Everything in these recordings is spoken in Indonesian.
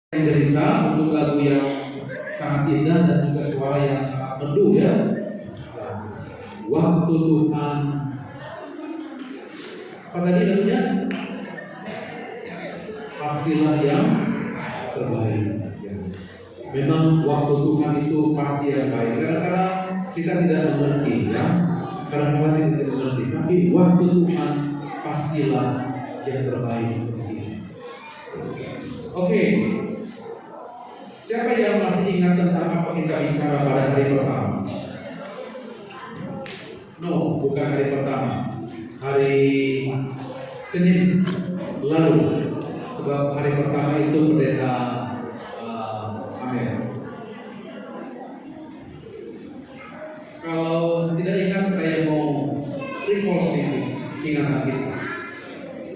Yang gelisah untuk lagu yang sangat indah dan juga suara yang sangat merdu ya. Waktu Tuhan. Apa tadi lagunya? Pastilah yang terbaik. Memang waktu Tuhan itu pasti yang baik. Kadang-kadang kita tidak mengerti ya. Kadang-kadang kita tidak mengerti. Tapi waktu Tuhan pastilah yang terbaik. Oke. Siapa yang masih ingat tentang apa kita bicara pada hari pertama? No, bukan hari pertama. Hari Senin lalu. Sebab hari pertama itu pendeta Amer. Kalau tidak ingat, saya mau recall sedikit ingatan kita.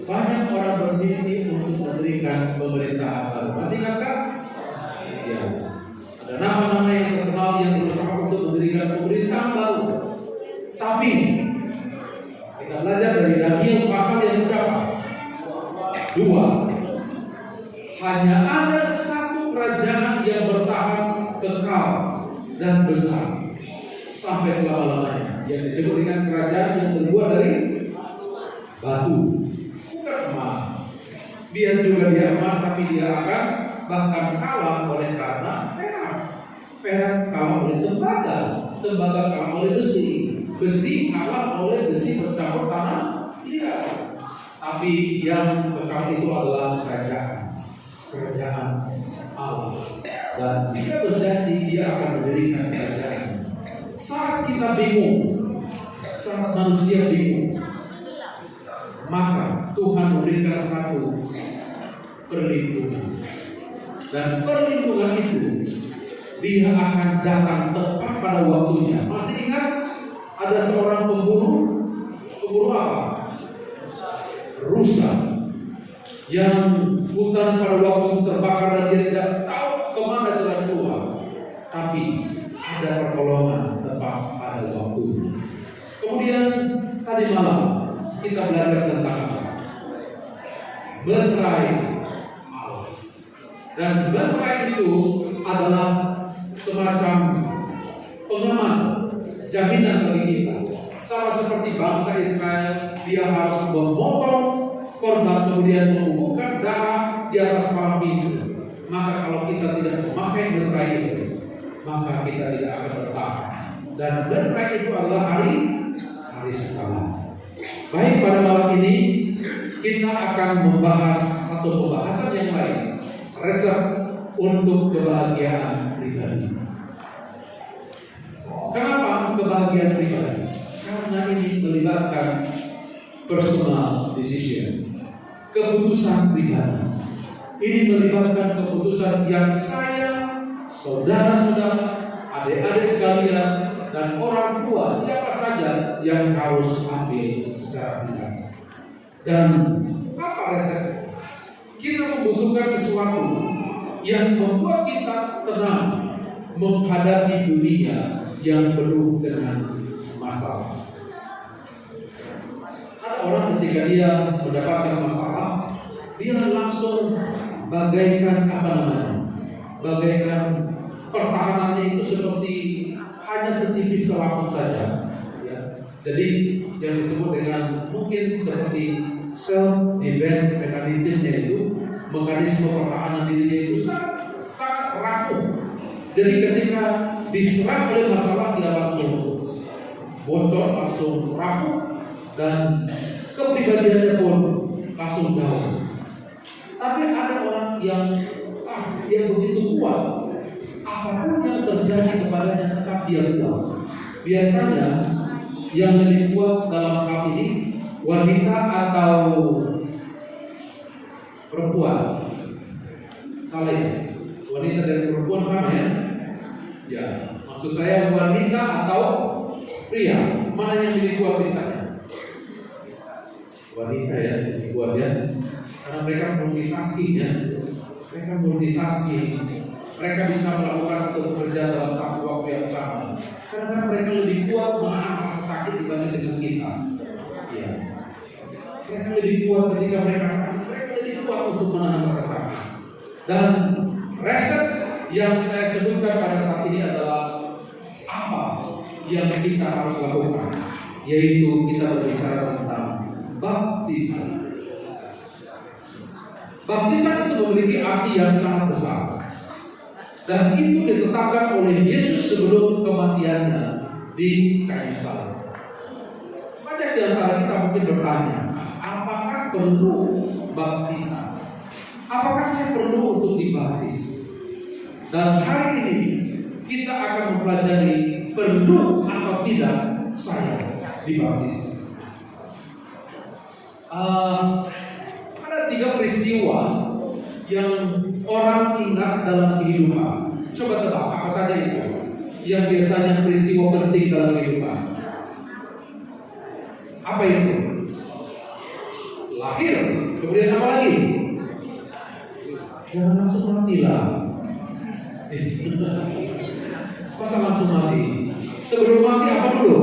Banyak orang bermimpi untuk memberikan pemerintahan baru. Masih ingat kan? Ya, ada nama-nama yang terkenal yang berusaha untuk mendirikan pemerintahan baru. Tapi kita belajar dari Daniel pasal yang berapa? 2. Hanya ada satu kerajaan yang bertahan kekal dan besar sampai selama-lamanya, yang disebut dengan kerajaan yang terbuat dari batu, bukan emas. Dia juga dia emas, tapi dia akan bahkan kalah oleh karena perak. Perak kalah oleh tembaga, tembaga kalah oleh besi, besi kalah oleh besi bercampur tanah. Tidak. Tapi yang kekal itu adalah kerajaan Allah. Dan dia berjanji dia akan mendirikan kerajaan. Saat kita bingung, saat manusia bingung, maka Tuhan memberikan satu perlindungan. Dan perlindungan itu dia akan datang tepat pada waktunya. Masih ingat ada seorang pemburu apa? Rusa, yang hutan pada waktu itu terbakar dan dia tidak tahu kemana jalan keluar. Tapi ada pertolongan tepat pada waktu. Kemudian tadi malam kita belajar tentang apa? Bercerai. Dan bercerai itu adalah semacam pengaman, jaminan bagi kita. Sama seperti bangsa Israel, dia harus memotong korban kemudian mengumpulkan darah di atas malam minggu. Maka kalau kita tidak memakai bercerai itu, maka kita tidak akan bertahan. Dan bercerai itu adalah hari sekalah. Baik, pada malam ini kita akan membahas satu pembahasan yang lain. Resep untuk kebahagiaan pribadi. Kenapa kebahagiaan pribadi? Karena ini melibatkan personal decision, keputusan pribadi. Ini melibatkan keputusan yang saya, saudara-saudara, adik-adik sekalian, dan orang tua siapa saja yang harus ambil secara pribadi. Dan apa resep? Kita membutuhkan sesuatu yang membuat kita tenang menghadapi dunia yang penuh dengan masalah. Ada orang ketika dia mendapatkan masalah, dia langsung bagaikan bagaikan pertahanannya itu seperti hanya setipis selaput saja. Ya. Jadi yang disebut dengan mungkin seperti self defense mekanismenya itu, mekanisme pertahanan dirinya itu sangat rapuh. Jadi ketika diserang oleh masalah, dia langsung bocor, langsung rapuh, dan kepribadiannya pun langsung jauh. Tapi ada orang yang dia begitu kuat, apapun yang terjadi kepadanya tetap dia kuat. Biasanya yang lebih kuat dalam hal ini wanita atau perempuan? Salah ya? Wanita dan perempuan sama ya? Ya, maksud saya wanita atau pria? Mana yang lebih kuat biasanya? Wanita ya, lebih kuat ya. Karena mereka multitasking ya. Mereka multitasking. Mereka bisa melakukan satu pekerjaan dalam satu waktu yang sama. Karena mereka lebih kuat menahan rasa sakit dibanding dengan kita. Ya. Mereka lebih kuat ketika mereka sakit. Mereka lebih kuat untuk menahan rasa sakit. Dan resep yang saya sebutkan pada saat ini adalah apa yang kita harus lakukan, yaitu kita berbicara tentang baptisan. Baptisan itu memiliki arti yang sangat besar, dan itu ditetapkan oleh Yesus sebelum kematiannya di kayu salib. Banyak di antara kita mungkin bertanya, apakah perlu baptisan? Apakah saya perlu untuk dibaptis? Dan hari ini kita akan mempelajari perlu atau tidak saya dibaptis. Ada 3 peristiwa yang orang ingat dalam kehidupan. Coba tebak apa saja itu yang biasanya peristiwa penting dalam kehidupan. Apa itu? Lahir. Kemudian apa lagi? Jangan langsung mati lah. Masa langsung mati? Sebelum mati apa dulu?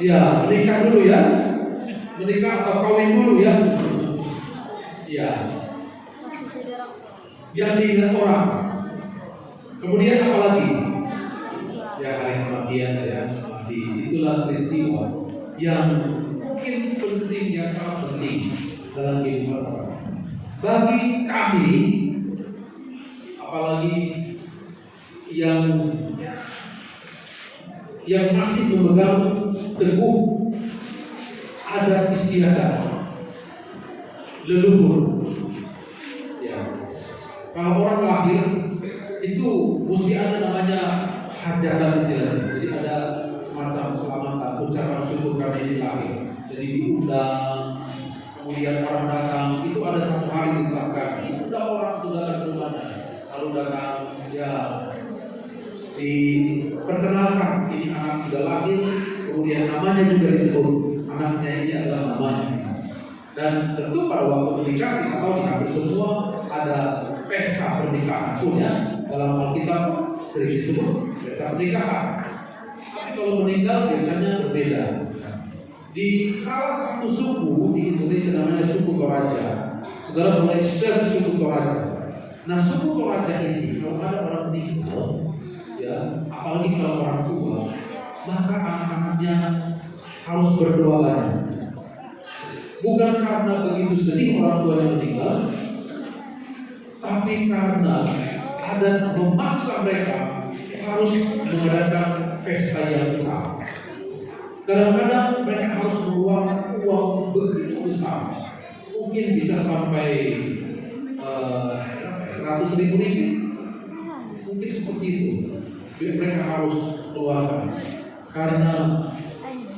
Ya, menikah dulu ya. Menikah atau kawin dulu ya. Ya. Yang diingat orang. Kemudian apa lagi? Ya, hari kematian ya. Mati. Itulah peristiwa yang mungkin penting, yang sangat penting dalam kehidupan orang. Bagi kami, apalagi yang masih memegang teguh adat istiadat leluhur. Ya, kalau orang lahir itu mesti ada namanya hajatan istilahnya. Jadi ada semacam selamatan, ucapan syukur karena ini lahir. Jadi diundang, kemudian orang datang, itu ada satu hari ditetapkan. Itu udah orang sudah datang ke rumahnya, lalu datang ya diperkenalkan ini anak sudah lahir, kemudian namanya juga disebut, anaknya ini adalah namanya. Dan tentu pada waktu menikah kita tahu di hampir semua ada pesta pernikahan pun ya, dalam Alkitab sering disebut pesta pernikahan. Tapi kalau meninggal biasanya berbeda. Di salah satu suku di Indonesia namanya suku Toraja, saudara mulai search suku Toraja. Nah, suku Toraja ini kalau ada orang meninggal, ya, apalagi kalau orang tua, maka anak-anaknya harus berdoa banyak. Bukan karena begitu sedih orang tuanya meninggal, tapi karena ada memaksa mereka harus mengadakan pesta yang besar. Kadang-kadang mereka harus mengeluarkan uang begitu besar, mungkin bisa sampai 100.000 ringgit, mungkin seperti itu. Mereka harus keluarkan karena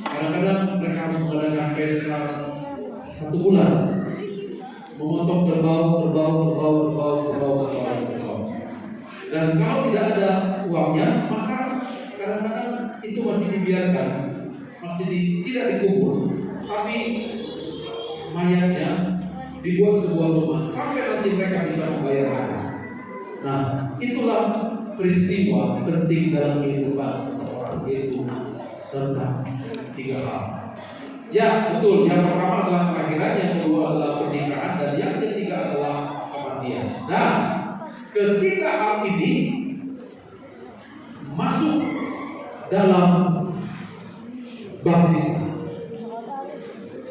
kadang-kadang mereka harus mengadakan pesta 1 bulan, memotong kerbau. Dan kalau tidak ada uangnya, maka kadang-kadang itu masih dibiarkan, tidak dikubur, tapi mayatnya dibuat sebuah rumah sampai nanti mereka bisa membayar. Nah, itulah peristiwa penting dalam kehidupan seseorang, yaitu tentang 3 hal. Ya, betul. Yang pertama adalah kelahiran, yang kedua adalah pernikahan, dan yang ketiga adalah kematian. Dan ketiga hal ini masuk dalam baptisan.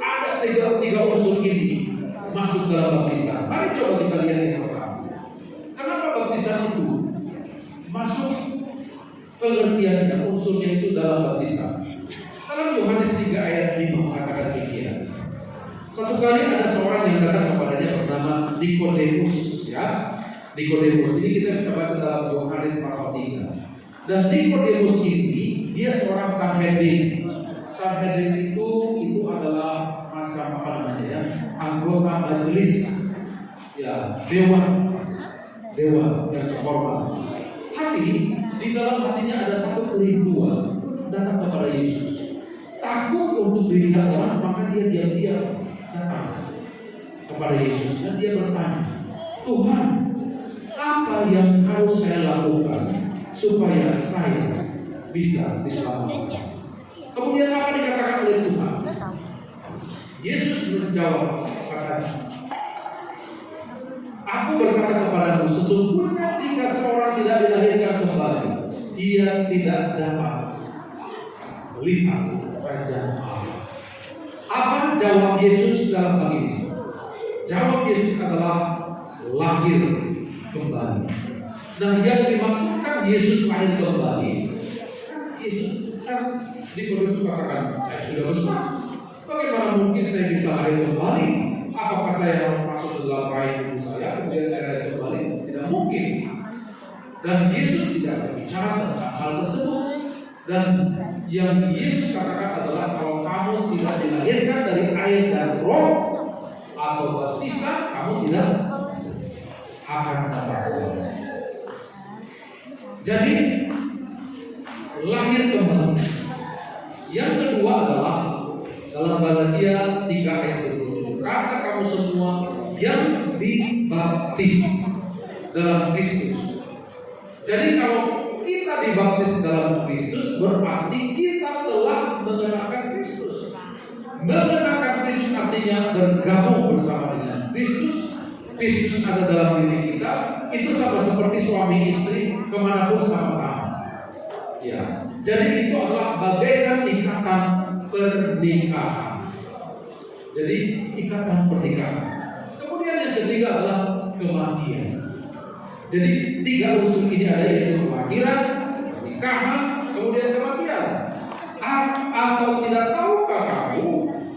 Ada tiga unsur ini masuk dalam baptisan. Mari coba kita lihat yang pertama. Kenapa baptisan itu masuk pengertiannya, unsurnya itu dalam baptisan? Dalam Yohanes 3 ayat 5 mengatakan demikian. Satu kali ada seorang yang datang kepadanya bernama Nikodemus, ya. Nikodemus ini kita bisa baca dalam Yohanes pasal 3. Dan Nikodemus ini dia seorang Sanhedrin. Sanhedrin itu adalah semacam apa namanya ya, anggota majelis, ya, dewan yang terhormat. Tapi di dalam hatinya ada satu kerinduan datang kepada Yesus. Takut untuk dilihat orang, maka dia diam-diam datang kepada Yesus dan dia bertanya, Tuhan, apa yang harus saya lakukan supaya saya bisa diselamatkan? Kemudian apa dikatakan oleh Tuhan? Yesus menjawab, katanya, Aku berkata kepadamu, sesungguhnya tidak dapat melihat kerajaan Allah. Apa jawab Yesus dalam hal ini? Jawab Yesus adalah lahir kembali. Nah, yang dimaksudkan Yesus lahir kembali, Yesus kan di Korintus katakan, saya sudah besar. Bagaimana mungkin saya bisa lahir kembali? Apakah saya harus masuk ke dalam rahim ibu saya kemudian saya lahir kembali? Tidak mungkin. Dan Yesus tidak berbicara tentang hal tersebut. Dan yang Yesus katakan adalah kalau kamu tidak dilahirkan dari air dan roh atau baptisan, kamu tidak akan dapat selamat. Jadi lahir kembali. Yang kedua adalah dalam Galatia 3 ayat 27. Karena kamu semua yang dibaptis dalam Kristus. Jadi kalau kita dibaptis dalam Kristus, berarti kita telah mengenakan Kristus. Mengenakan Kristus artinya bergabung bersama dengan Kristus. Kristus ada dalam diri kita. Itu sama seperti suami istri kemanapun sama-sama. Ya, jadi itu adalah bagaikan ikatan pernikahan. Jadi ikatan pernikahan. Kemudian yang ketiga adalah kematian. Jadi 3 unsur ini ada, yaitu kelahiran, pernikahan, kemudian kematian. Atau tidak tahukah kamu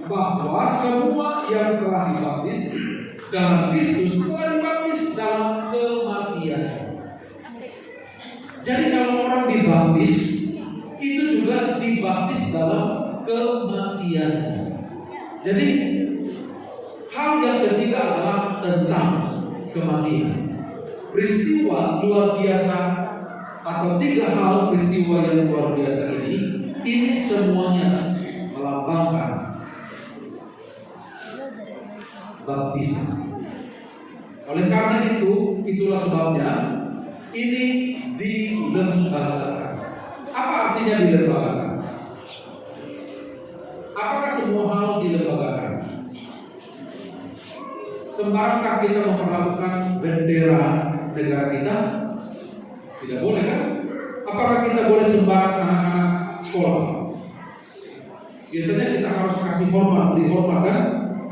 bahwa semua yang telah dibaptis dalam Kristus telah dibaptis dalam kematian. Jadi kalau orang dibaptis itu juga dibaptis dalam kematian. Jadi hal yang ketiga adalah tentang kematian. Peristiwa luar biasa atau 3 hal peristiwa yang luar biasa ini semuanya melambangkan baptisan. Oleh karena itu, itulah sebabnya ini dilembagakan. Apa artinya dilembagakan? Apakah semua hal dilembagakan? Sembarangkah kita memperlakukan bendera negara kita? Tidak boleh kan? Apakah kita boleh sembarang anak-anak sekolah? Biasanya kita harus kasih hormat, beri hormat kan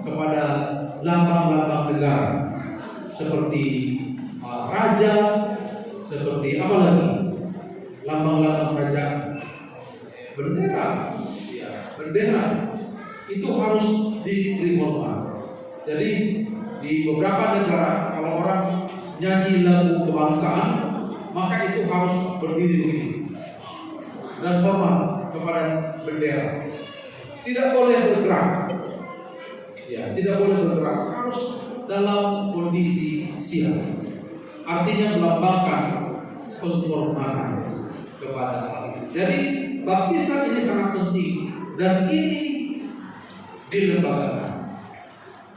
kepada lambang-lambang negara seperti raja, seperti apa lagi? Lambang-lambang kerajaan. Bendera, ya, bendera itu harus diberi hormat. Jadi di beberapa negara kalau orang nyanyi lagu kebangsaan, maka itu harus berdiri begini dan hormat kepada bendera. Tidak boleh bergerak. Ya, tidak boleh bergerak, harus dalam kondisi siap. Artinya melambangkan penghormatan kepada Allah. Jadi baptisan ini sangat penting dan ini dilembagakan.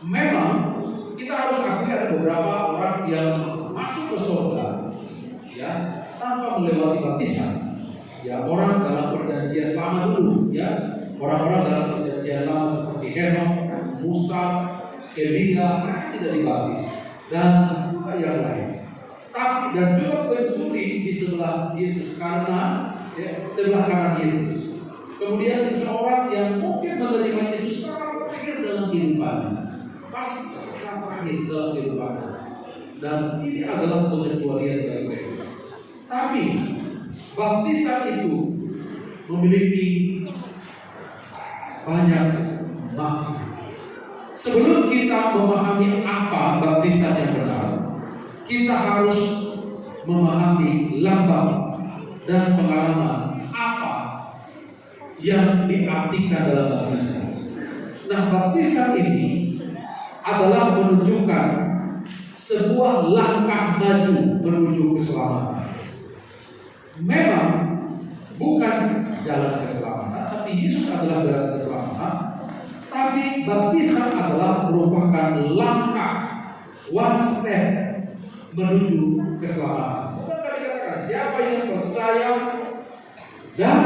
Memang kita harus akui ada beberapa orang yang masuk ke surga, ya, tanpa melewati baptisan. Ya, orang dalam perjanjian lama dulu, ya, orang-orang dalam perjanjian lama seperti Henok, Musa, Elia, mereka tidak dibaptis dan yang lain. Tapi dan juga pencuri di sebelah Yesus karena sebelah kanan Yesus. Kemudian seseorang yang mungkin menerima Yesus sangat terakhir dalam kehidupannya, pasti sangat terakhir dalam kehidupannya. Dan ini adalah pengecualian dari mereka. Tapi baptisan itu memiliki banyak makna. Sebelum kita memahami apa baptisan yang benar, kita harus memahami lambang dan pengalaman apa yang diartikan dalam baptisan. Nah, baptisan ini adalah menunjukkan sebuah langkah maju menuju keselamatan. Memang bukan jalan keselamatan, tapi Yesus adalah jalan keselamatan. Tapi baptisan adalah merupakan langkah, one step menuju keselamatan. Bukan dikatakan siapa yang percaya dan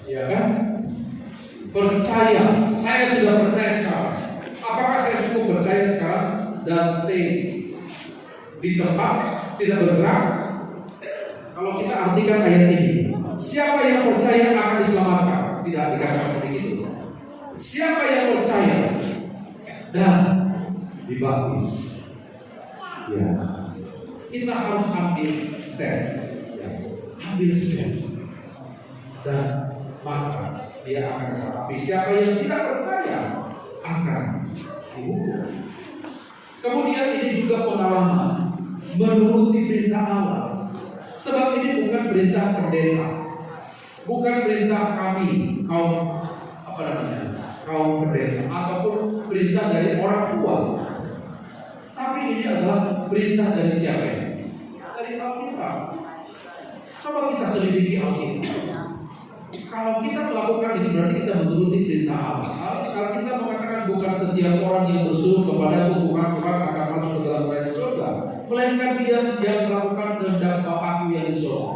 ya kan, percaya. Saya sudah percaya sekarang. Apakah saya cukup percaya sekarang dan stay di tempat tidak bergerak? Kalau kita artikan ayat ini, siapa yang percaya akan diselamatkan? Tidak dikatakan begitu. Siapa yang percaya dan dibaptis, ya, kita harus ambil step, ya, ambil step, dan maka dia akan diselamatkan. Tapi siapa yang tidak percaya akan dihukum. Kemudian ini juga pengalaman menuruti perintah Allah. Sebab ini bukan perintah pendeta, bukan perintah kami kaum kaum pendeta ataupun perintah dari orang tua. Tapi ini adalah perintah dari siapa? Dari Alkitab. Coba kita selidiki Alkitab. Kalau kita melakukan ini berarti kita menuruti perintah Allah. Kalau kita mengatakan bukan setiap orang yang berseru kepada Tuhan akan masuk ke dalam kerajaan surga, melainkan dia yang melakukan kehendak Bapakku yang di surga.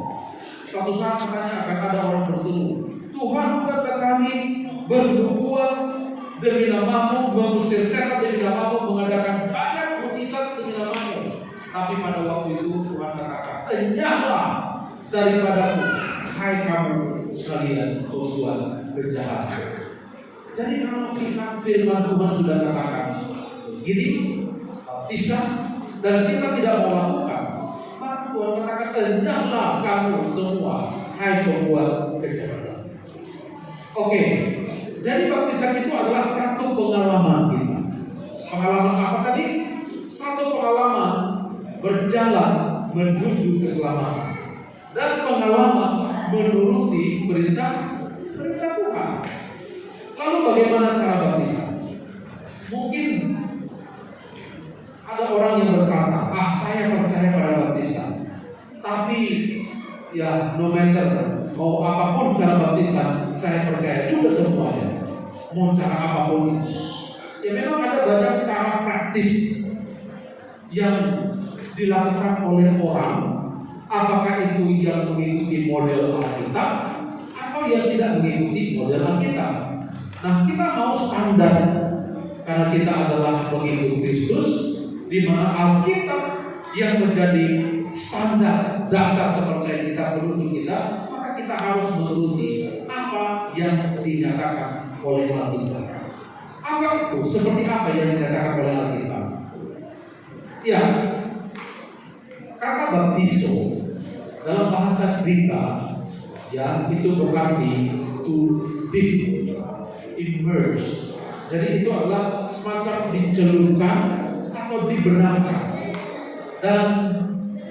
Suatu saat katanya akan ada orang berseru, Tuhan bukankah kami bernubuat demi namamu, mengusir setan demi namamu, mengadakan banyak mukjizat demi namamu. Tapi pada waktu itu Tuhan berkata, enyahlah daripadaku, hai kamu sekalian perbuat kejahatan. Jadi kalau kita firman Tuhan sudah katakan gini, bisa, dan kita tidak mau lakukan, maka Tuhan katakan enyahlah kamu semua, hai pembuat kejahatan. Oke, jadi baptisan itu adalah satu pengalaman kita. Pengalaman apa tadi? Satu pengalaman berjalan menuju keselamatan dan pengalaman menuruti perintah Tuhan. Lalu bagaimana cara baptisan? Mungkin ada orang yang berkata, saya percaya pada baptisan, tapi ya no matter mau apapun cara baptisan, saya percaya juga semuanya. Mau cara apapun itu, ya memang ada banyak cara praktis yang dilakukan oleh orang. Apakah itu yang mengikuti model Alkitab atau yang tidak mengikuti model Alkitab? Nah, kita mau standar karena kita adalah pengikut Kristus, di mana Alkitab yang menjadi standar dasar kepercayaan kita, penuntun kita, maka kita harus menuruti apa yang dinyatakan oleh Alkitab. Apa itu? Seperti apa yang dinyatakan oleh Alkitab? Ya, kata baptizo dalam bahasa Greka, ya, itu berarti to dip, immerse. Jadi itu adalah semacam dicelupkan atau dibenamkan. Dan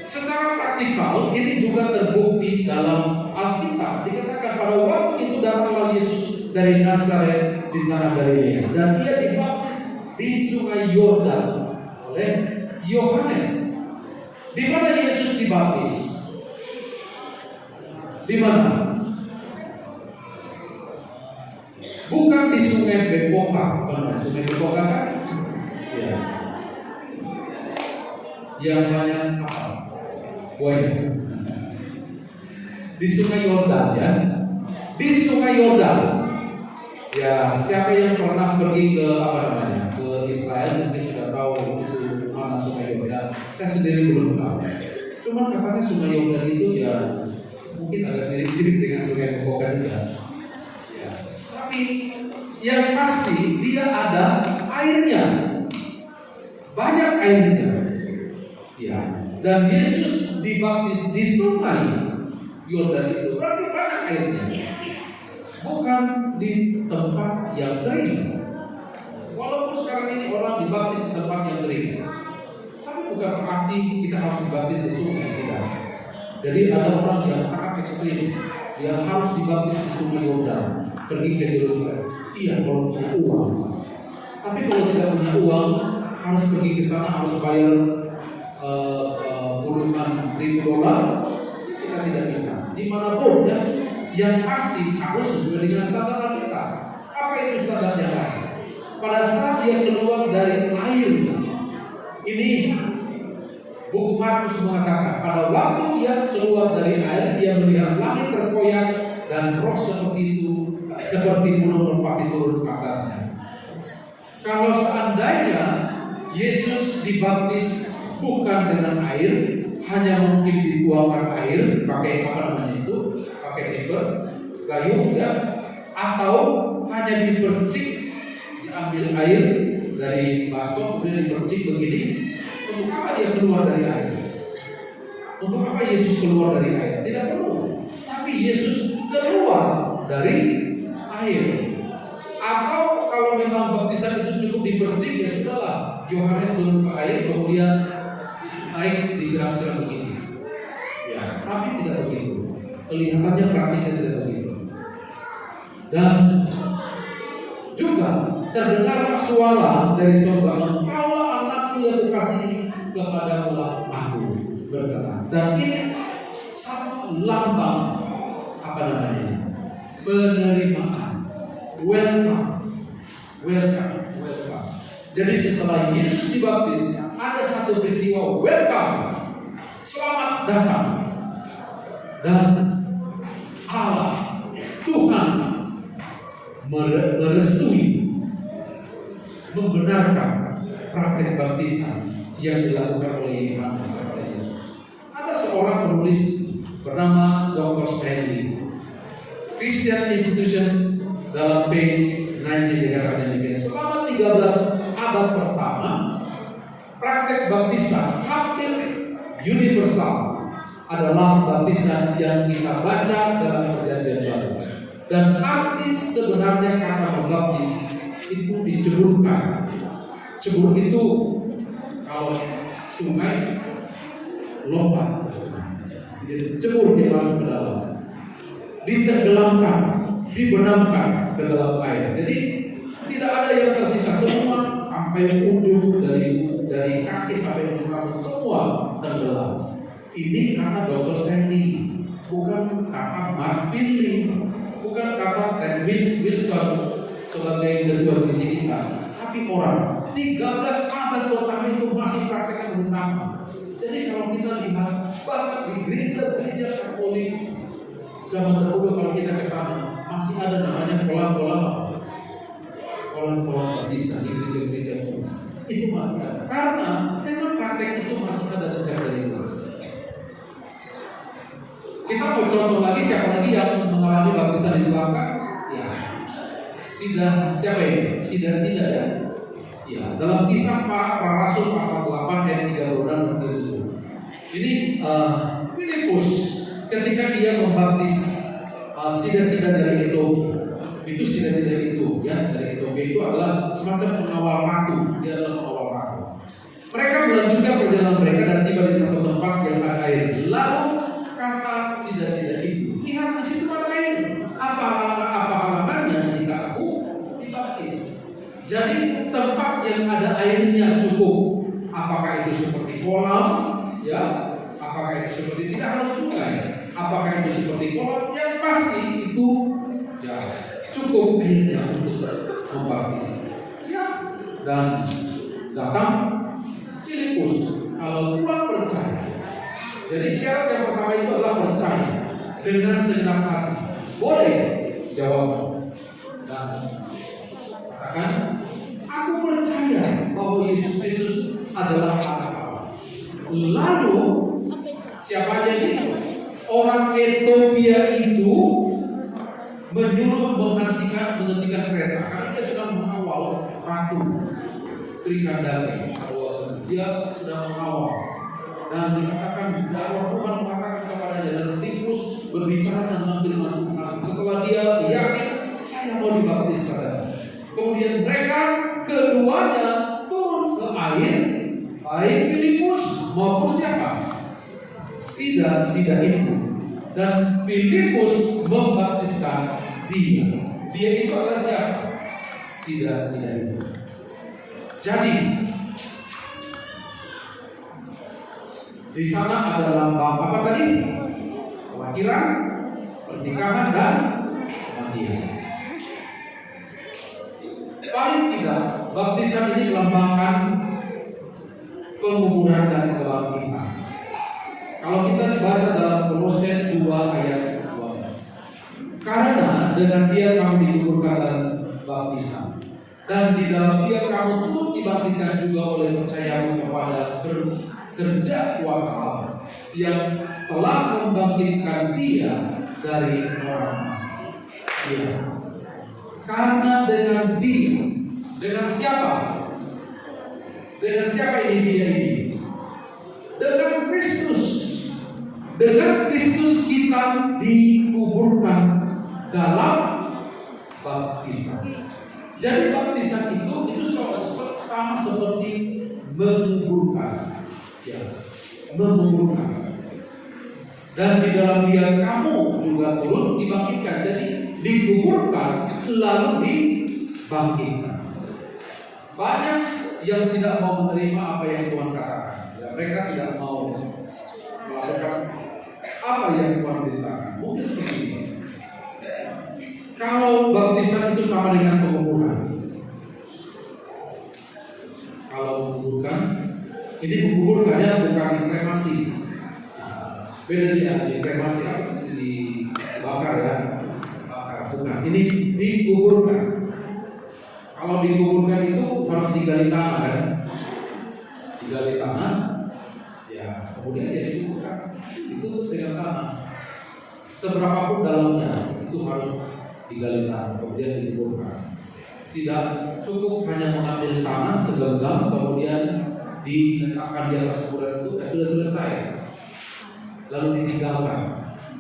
secara praktikal ini juga terbukti dalam Alkitab. Dikatakan pada waktu itu datanglah Yesus dari Nazaret di tanah Galilea, dan dia dibaptis di Sungai Yordan oleh Yohanes. Di mana Yesus dibaptis? Di mana? Bukan di Sungai Bekoka, bukan Sungai Bekoka kan? Ya. Yang banyak apa? Buaya. Di Sungai Yordan, ya. Di Sungai Yordan. Ya, siapa yang pernah pergi ke ke Israel mungkin sudah tahu itu mana Sungai Yordan. Saya sendiri belum tahu. Cuma katanya Sungai Yordan itu ya mungkin agak mirip-mirip dengan Sungai Bekoka juga. Ya. Tapi yang pasti dia ada airnya, banyak airnya. Ya. Dan Yesus dibaptis di Sungai Yordan itu berarti banyak airnya. Bukan di tempat yang kering. Walaupun sekarang ini orang dibaptis di tempat yang kering, tapi bukan berarti kita harus dibaptis di sungai, tidak. Jadi ada orang yang sangat ekstrim, dia harus dibaptis di Sungai Yordan, pergi ke Yerusalem. Iya, kalau punya uang. Tapi kalau tidak punya uang, harus pergi ke sana, harus bayar puluhan ribu dolar. Kita tidak bisa. Dimanapun ya. Yang pasti harus sesuai dengan standar Alkitab. Apa itu standar yang lain? Pada saat dia keluar dari air, ini buku Markus mengatakan pada waktu dia keluar dari air, dia melihat langit terkoyak dan roh seperti itu, seperti gunung merpati turun ke atasnya. Kalau seandainya Yesus dibaptis bukan dengan air, hanya mungkin dituangkan air pakai pakai diper gayung ya, atau hanya dipercik, diambil air dari baskom kemudian dipercik begini. Untuk apa dia keluar dari air? Untuk apa Yesus keluar dari air? Tidak perlu. Tapi Yesus keluar dari air. Atau kalau memang baptisan itu cukup dipercik, ya sudahlah. Yohanes turun ke air kemudian naik disiram-siram begini. Ya, tapi tidak begitu. Kelihatannya praktiknya tidak begitu. Dan juga terdengar suara dari surga, "Engkaulah anakku yang kukasihi, kepadamulah aku berkenan." Dan ini satu lambang penerimaan, welcome. Jadi setelah Yesus dibaptis, ada satu peristiwa welcome, selamat datang. Dan Allah, Tuhan merestui, membenarkan praktek baptisan yang dilakukan oleh Yohanes kepada Yesus. Ada seorang penulis bernama Dr. Stanley, Christian Institution, dalam page 90 dikatakan demikian. Selama 13 abad pertama, praktek baptisan hampir universal adalah baptisan yang kita baca dalam Perjanjian Baru. Dan arti sebenarnya kata membaptis itu diceburkan. Cebur itu kalau sungai lompat, cebur dia masuk ke dalam, ditenggelamkan, dibenamkan ke dalam air. Jadi tidak ada yang tersisa, semua sampai ujung dari kaki sampai ujung rambut semua tenggelam. Ini kata Dr. Stanley, bukan kata Mark Finley, bukan kata Ted Wilson sebagai ketua GC kita, tapi orang 13 abad pertama itu masih praktekkan bersama. Jadi kalau kita lihat bahkan di gereja Katolik zaman dahulu, kalau kita ke sana masih ada namanya kolam-kolam baptisan di gereja-gereja itu masih ada, karena memang praktek itu masih ada sejak dari dulu. Kita mau contoh lagi, siapa lagi yang mengalami baptisan Islam kan? Ya, siapa ini? Sida ya. Ya, dalam Kisah Para Rasul pasal 8 ayat 36 dan 37. Ini Filipus ketika ia membaptis sida dari Ethiopia. Itu sida itu ya, dari Ethiopia itu adalah semacam pengawal ratu, dia adalah pengawal ratu. Mereka melanjutkan perjalanan mereka dan tiba di satu tempat yang ada air. Lalu kata sida itu, "Lihat di situ ada air. Apa halangannya jika aku dibaptis?" Jadi tempat yang ada airnya cukup. Apakah itu seperti kolam? Ya. Apakah itu seperti, tidak harus sungai? Apakah itu seperti kolam? Yang pasti itu ya cukup airnya untuk membaptis. Ya. Dan datang Filipus. Kalau Tuhan percaya. Jadi syarat yang pertama itu adalah percaya dengan segenap hati. Boleh jawab dan katakan, "Aku percaya bahwa Yesus Kristus adalah anak Allah." Lalu siapa aja ini? Orang Ethiopia itu menyuruh menghentikan kereta karena dia sedang mengawal ratu Sri Kandari. Dia sedang mengawal. Dan dikatakan bahwa Tuhan mengatakan kepadanya, dan Filipus berbicara tentang firman Tuhan. Setelah dia yakin, "Saya mau dibaptis," katanya. Kemudian mereka keduanya turun ke air, baik Filipus maupun siapa? Sida itu. Dan Filipus membaptiskan dia. Dia itu adalah siapa? Sida itu. Jadi di sana ada lambang apa tadi? Kelahiran, pernikahan, dan kematian. Paling tidak, baptisan ini melambangkan penguburan dan kebangkitan. Kalau kita baca dalam Kolose 2 ayat 12, "Karena dengan dia kamu dikuburkan dalam baptisan, dan di dalam dia kamu turut dibangkitkan juga oleh percayamu kepada kerja kuasa Allah yang telah membangkitkan dia dari orang mati. Ya. Karena dengan dia, dengan siapa? Dengan siapa ini dia ini? Dengan Kristus. Dengan Kristus kita dikuburkan dalam baptisan. Jadi baptisan itu sama seperti menguburkan, ya, menguburkan. Dan di dalam dia kamu juga turut dibangkitkan. Jadi dikuburkan lalu dibangkitkan. Banyak yang tidak mau menerima apa yang Tuhan katakan. Ya, mereka tidak mau melakukan apa yang Tuhan beritakan. Mungkin seperti ini. Kalau baptisan itu sama dengan penguburan. Kalau menguburkan, ini menguburkan ya, bukan dikremasi. Beda dia, dikremasi apa? Dibakar ya, bakar, bukan. Ini dikuburkan. Kalau dikuburkan itu harus digali tanah kan? Digali tanah, ya kemudian dia dikuburkan. Itu dengan tanah. Seberapapun dalamnya itu harus digali tanah, kemudian dikuburkan. Tidak cukup hanya mengambil tanah segenggam kemudian diletakkan di atas kuburan itu sudah selesai. Lalu ditinggalkan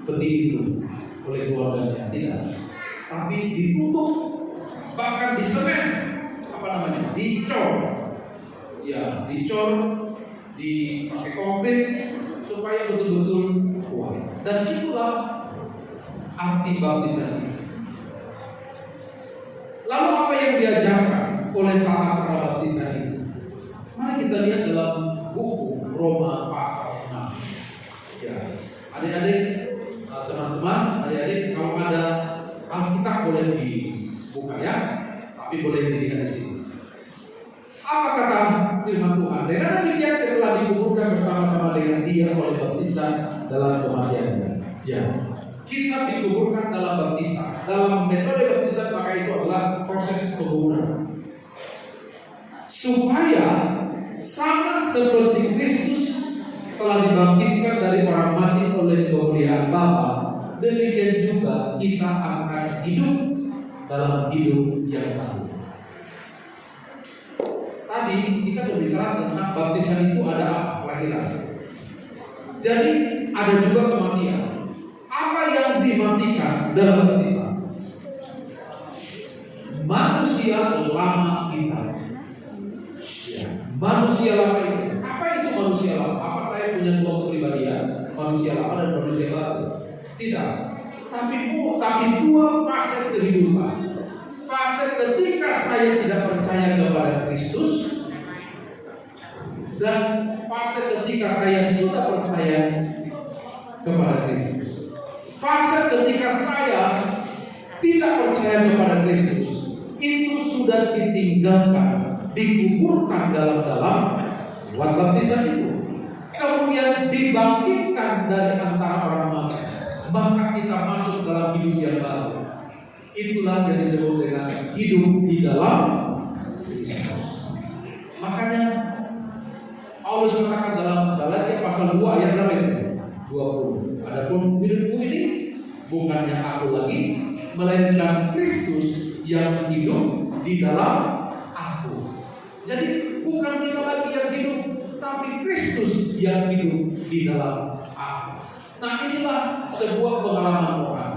peti itu oleh keluarganya, tidak. Tapi ditutup, bahkan disemen, apa namanya? Dicor, ya, dicor, dipakai konkrit supaya betul-betul kuat. Dan itulah arti baptisan ini. Lalu apa yang diajarkan oleh tata cara baptisan itu? Mari kita lihat dalam buku Roma pasal 6. Ya, adik-adik, teman-teman, adik-adik, kalau ada Alkitab boleh dibuka ya, tapi boleh dilihat di sini. Apa kata firman Tuhan? Dengan demikian kita telah dikuburkan bersama-sama dengan Dia oleh baptisan dalam kematiannya. Ya. Kita dikuburkan dalam baptisan. Dalam metode baptisan maka itu adalah proses penguburan. Supaya sama seperti Kristus telah dibangkitkan dari orang mati oleh kemuliaan Bapa, demikian juga kita akan hidup dalam hidup yang baru. Tadi kita berbicara tentang baptisan itu ada apa? Kelahiran. Jadi ada juga kematian. Apa yang dimatikan dalam baptisan? Manusia lama kita. Ya, manusia lama itu. Apa itu manusia lama? Apa saya punya dua kepribadian, manusia lama dan manusia baru? Tidak. Tapi dua fase kehidupan. Fase ketika saya tidak percaya kepada Kristus dan fase ketika saya sudah percaya kepada Kristus. Fase ketika saya tidak percaya kepada Kristus itu sudah ditinggalkan, dikuburkan dalam buat baptisan itu, kemudian dibangkitkan dari antara orang mati, maka kita masuk dalam hidup yang baru. Itulah yang disebut dengan hidup di dalam Kristus. Makanya Paulus mengatakan dalam Galatia pasal 2 ayat berapa itu? 20. Adapun hidupku ini bukannya aku lagi, melainkan Kristus yang hidup di dalam aku. Jadi bukan kita lagi yang hidup, tapi Kristus yang hidup di dalam aku. Nah, inilah sebuah pengalaman Tuhan.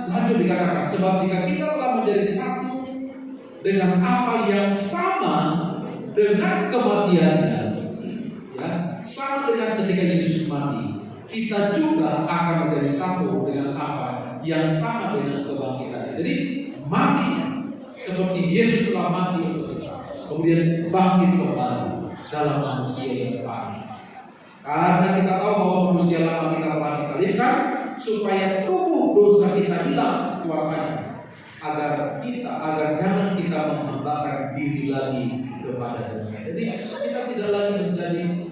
Lanjut dikatakan, sebab jika kita telah menjadi satu dengan apa yang sama dengan kematiannya, ya, sama dengan ketika Yesus mati, kita juga akan menjadi satu dengan apa yang sama dengan kebangkitannya. Jadi mati seperti Yesus telah mati untuk kita, kemudian bangkit kembali dalam manusia yang baru. Karena kita tahu bahwa manusia lama kita telah disalibkan supaya tubuh dosa kita hilang kuasanya, agar jangan kita menghambakan diri lagi kepada dunia. Jadi kita tidak lagi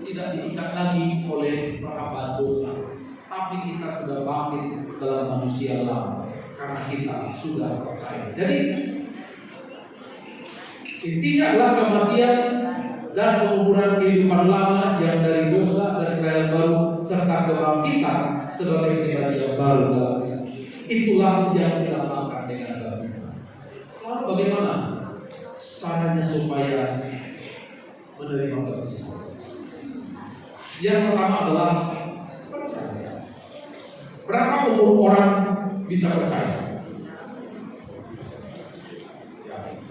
tidak diikat lagi oleh perhambaan dosa, tapi kita sudah bangkit dalam manusia lama karena kita sudah percaya. Jadi intinya adalah kematian dan penguburan kehidupan lama yang dari dosa dan kelahiran baru serta kebangkitan sebagai pribadi yang baru dalam Kristus. Itulah yang dilambangkan dengan baptisan. Lalu bagaimana caranya supaya menerima baptisan? Yang pertama adalah percaya. Berapa umur orang bisa percaya?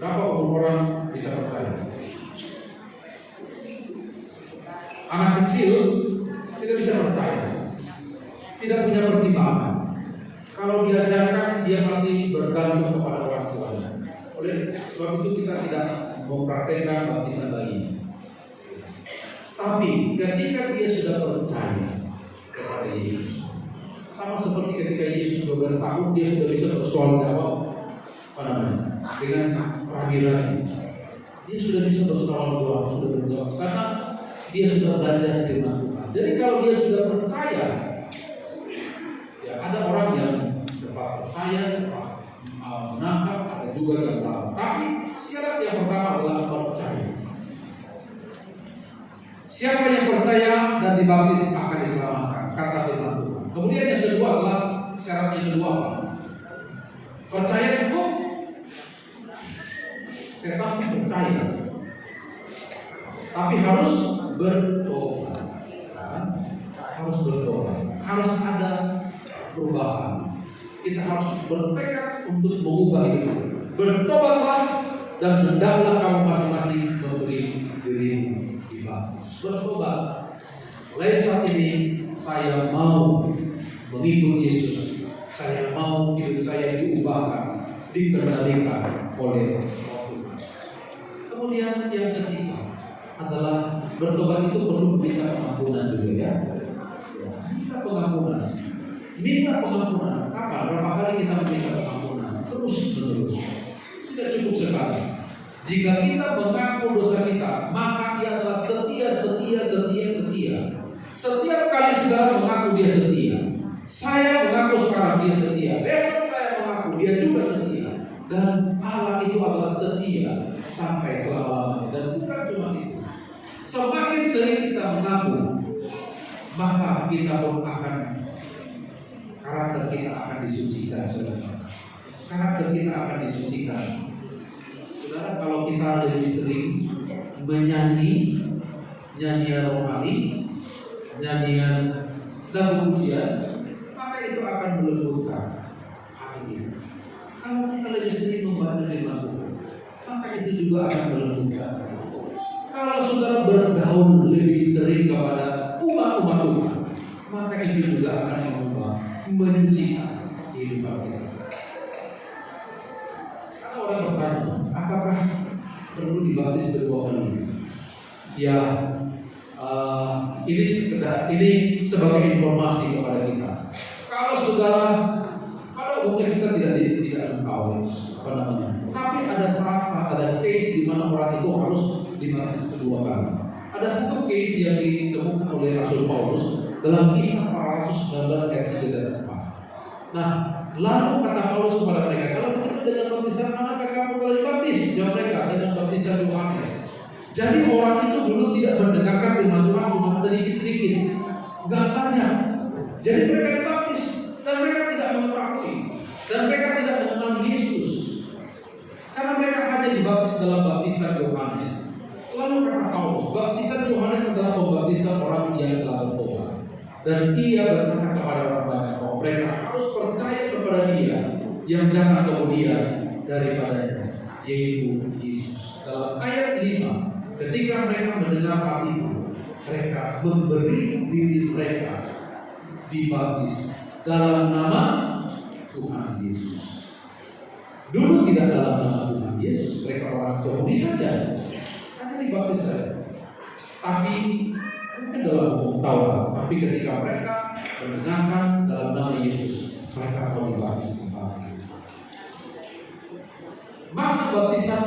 Berapa umur orang bisa percaya? Anak kecil tidak bisa percaya, tidak punya pertimbangan. Kalau diajarkan, dia masih bergantung kepada orang tuanya. Oleh sebab itu kita tidak mempraktekkan baptisan bayi. Tapi ketika dia sudah percaya kepada Yesus, sama seperti ketika Yesus 12 tahun, dia sudah bisa bersoal jawab dengan rabi-rabi. Dia sudah bisa bersoal jawab, sudah berjawab karena dia sudah belajar firman Tuhan. Jadi kalau dia sudah percaya, ya ada orang yang cepat percaya, cepat menangkap, ada juga yang tahu. Tapi syarat yang pertama adalah percaya. Siapa yang percaya dan dibaptis akan diselamatkan, kata firman Tuhan. Kemudian yang kedua adalah syarat yang kedua apa? Percaya cukup. Setan percaya, tapi harus bertobat. Harus bertobat. Harus ada perubahan. Kita harus bertekad untuk mengubah itu. Bertobatlah dan hendaklah kamu masing-masing memberi diri dibaptis. Bertobat. Mulai saat ini saya mau mengikut Yesus. Saya mau hidup saya diubahkan, dikendalikan oleh Tuhan. Kemudian yang ketiga adalah bertobat itu perlu minta pengampunan juga ya. Minta pengampunan. Minta pengampunan. Kapan? Berapa kali kita meminta pengampunan? Terus menerus. Tidak cukup sekali. Jika kita mengaku dosa kita, maka dia adalah setia. Setiap kali saudara mengaku dia setia. Saya mengaku sekarang dia setia. Besok saya mengaku dia juga setia. Dan Allah itu adalah setia sampai selama-lamanya. Dan bukan cuma itu. Semakin sering kita mengaku, maka kita pun karakter kita akan disucikan, saudara. Karakter kita akan disucikan. Saudara, kalau kita lebih sering menyanyi nyanyian rohani, nyanyian dan pujian, maka itu akan melembutkan hati. Kalau kita lebih sering membaca firman Tuhan, maka itu juga akan melembutkan. Kalau saudara bergaul lebih sering kepada umat-umat Tuhan, maka itu juga akan mengubah, menyucikan kehidupan kita. Ada orang bertanya, apakah perlu dibaptis kedua kali? Ya, ini sebagai informasi kepada kita. Kalau saudara, pada umumnya kita tidak haus, tapi ada saat-saat, ada case di mana orang itu harus dibaptis kedua kali. Ada satu case yang ditemukan oleh Rasul Paulus dalam Kisah Para Rasul 19 ayat 3 dan 4. Nah, lalu kata Paulus kepada mereka, kalau begitu dengan baptisan manakah kamu telah dibaptis? Jawab mereka, dengan baptisan Yohanes. Jadi orang itu dulu tidak mendengarkan firman Tuhan, cuma sedikit-sedikit, enggak banyak. Jadi mereka dibaptis dan mereka tidak mengetahui dan mereka tidak mengenal Yesus. Karena mereka hanya dibaptis dalam baptisan Yohanes. Lalu kata Paulus, baptisan Yohanes adalah pembaptisan orang yang telah bertobat. Dan ia berkata kepada orang banyak bahwa mereka harus percaya kepada Dia yang datang kemudian daripadanya, yaitu Yesus. Dalam ayat 5, ketika mereka mendengar hal itu, mereka memberi diri mereka dibaptis dalam nama Tuhan Yesus. Dulu tidak dalam nama Tuhan Yesus, mereka orang Yahudi saja, hanya dibaptis saja. Tapi mungkin dalam hukum Taurat, tapi ketika mereka mendengarkan dalam nama Yesus, mereka mau dibaptis kembali. Makna baptisan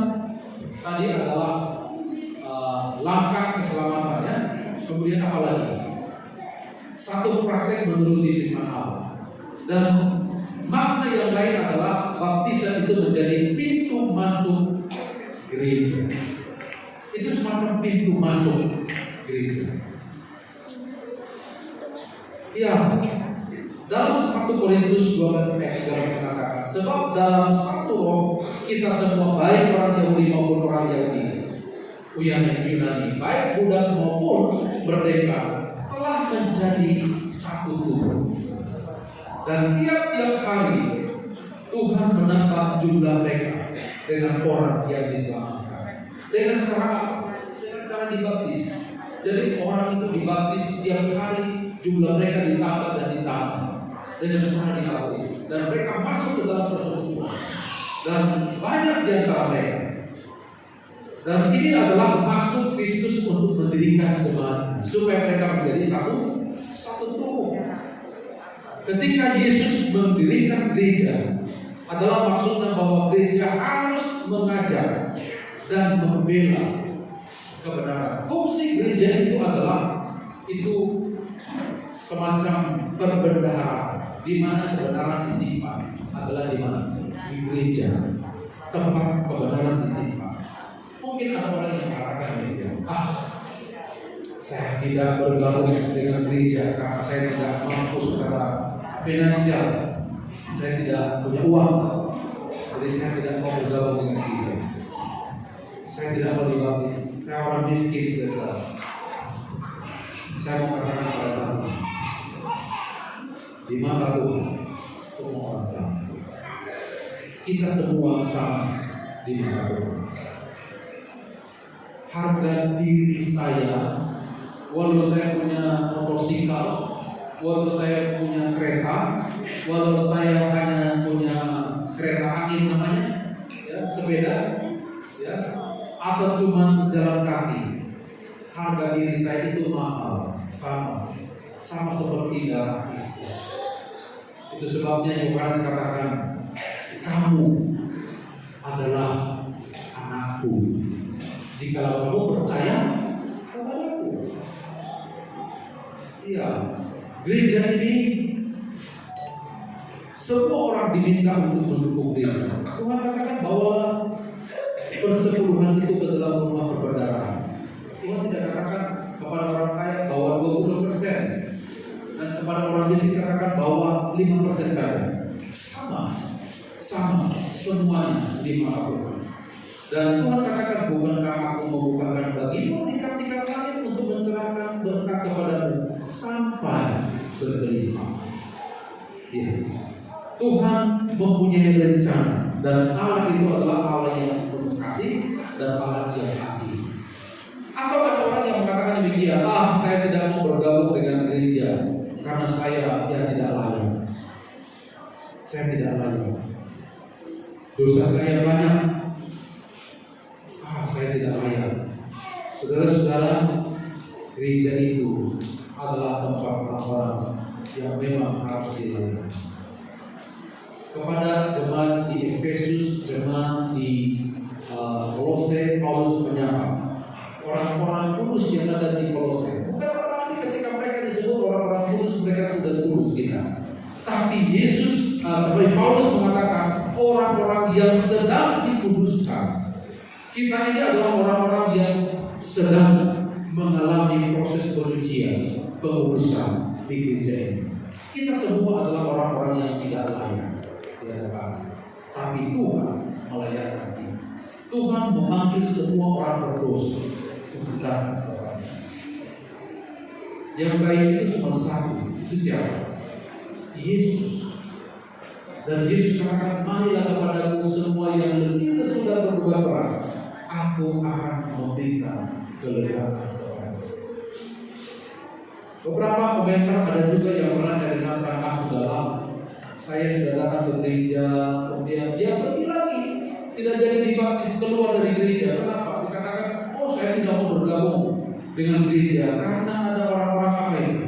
tadi adalah langkah keselamatannya. Kemudian apa lagi? Satu praktek menuruti firman Allah. Dan makna yang lain adalah baptisan itu menjadi pintu masuk gereja. Itu semacam pintu masuk gereja. Ya, dalam 1 Korintus 12 ayat 13 mengatakan, sebab dalam satu roh kita semua, baik orang Yahudi maupun orang Yahudi, Yunani, baik budak maupun merdeka, telah menjadi satu tubuh. Dan tiap-tiap hari Tuhan menambah jumlah mereka dengan orang yang diselamatkan. Dengan cara dibaptis. Jadi orang itu dibaptis tiap hari, jumlah mereka ditambah dan ditambah dengan cara dibaptis. Dan mereka masuk ke dalam persekutuan. Dan banyak di antara mereka. Dan ini adalah maksud Kristus untuk mendirikan jemaat supaya mereka menjadi satu tubuh. Ketika Yesus mendirikan gereja, adalah maksudnya bahwa gereja harus mengajar dan membela kebenaran. Fungsi gereja itu adalah semacam perbendaharaan, di mana kebenaran disimpan adalah di mana? Di gereja, tempat kebenaran disimpan. Mungkin ada orang yang mengatakan demikian, saya tidak bergabung dengan gereja karena saya tidak mampu secara finansial, saya tidak punya uang, jadi saya tidak mau bergabung dengan gereja. Saya tidak mau dibaptis, saya orang miskin juga. Saya mau katakan pada sama, di mata Tuhan semua orang sama. Kita semua sama di mata Tuhan. Harga diri saya, walau saya punya motorsikal, walau saya punya kereta, walau saya hanya punya kereta angin namanya, ya, sepeda, ya, atau cuma jalan kaki, harga diri saya itu mahal, sama seperti darah Kristus. Itu sebabnya Yohanes katakan, kamu adalah anakku jikalau kamu percaya kepadaku. Iya, gereja ini semua orang diminta untuk mendukung gereja. Tuhan katakan bahwa persepuluhan itu ke dalam rumah perbedaan. Tuhan tidak katakan kepada orang kaya bahwa 20%, dan kepada orang miskin katakan bahwa 5% saja. Sama semuanya di mata Tuhan. Dan Tuhan katakan, bukankah aku membukakan bagimu tiap-tiap langit untuk mencerahkan berkat kepadamu sampai berlimpah. Ya. Tuhan mempunyai rencana, dan Allah itu adalah Allah yang penuh kasih dan Allah yang adil. Atau ada orang yang mengatakan demikian, saya tidak mau bergabung dengan gereja karena saya tidak layak. Saya tidak layak. Dosa saya banyak. Saya tidak layak. Saudara-saudara, gereja itu adalah tempat orang yang memang harus dilayani. Kepada jemaat di Efesus, jemaat di Kolose, Paulus menyapa orang-orang kudus yang ada di Kolose. Bukan berarti ketika mereka disebut orang-orang kudus mereka sudah kudus kita. Tapi Paulus mengatakan orang-orang yang sedang dikuduskan. Kita ini adalah orang-orang yang sedang mengalami proses penyucian, pengudusan di gereja ini. Kita semua adalah orang-orang yang tidak layak di hadapan, tapi Tuhan melayani kita. Tuhan memanggil semua orang berdosa untuk datang kepada-Nya. Yang baik itu cuma satu, itu siapa? Yesus. Dan Yesus katakan, marilah kepadaku semua yang letih dan sudah berbeban berat, aku akan memberikan kelegaan kepadamu. Beberapa komentar ada juga yang pernah saya dengarkan, saya sudah datang ke gereja, kemudian dia pergi lagi, tidak jadi dibaptis, keluar dari gereja. Kenapa? Dikatakan, saya tidak mau bergabung dengan gereja karena ada orang-orang apa itu?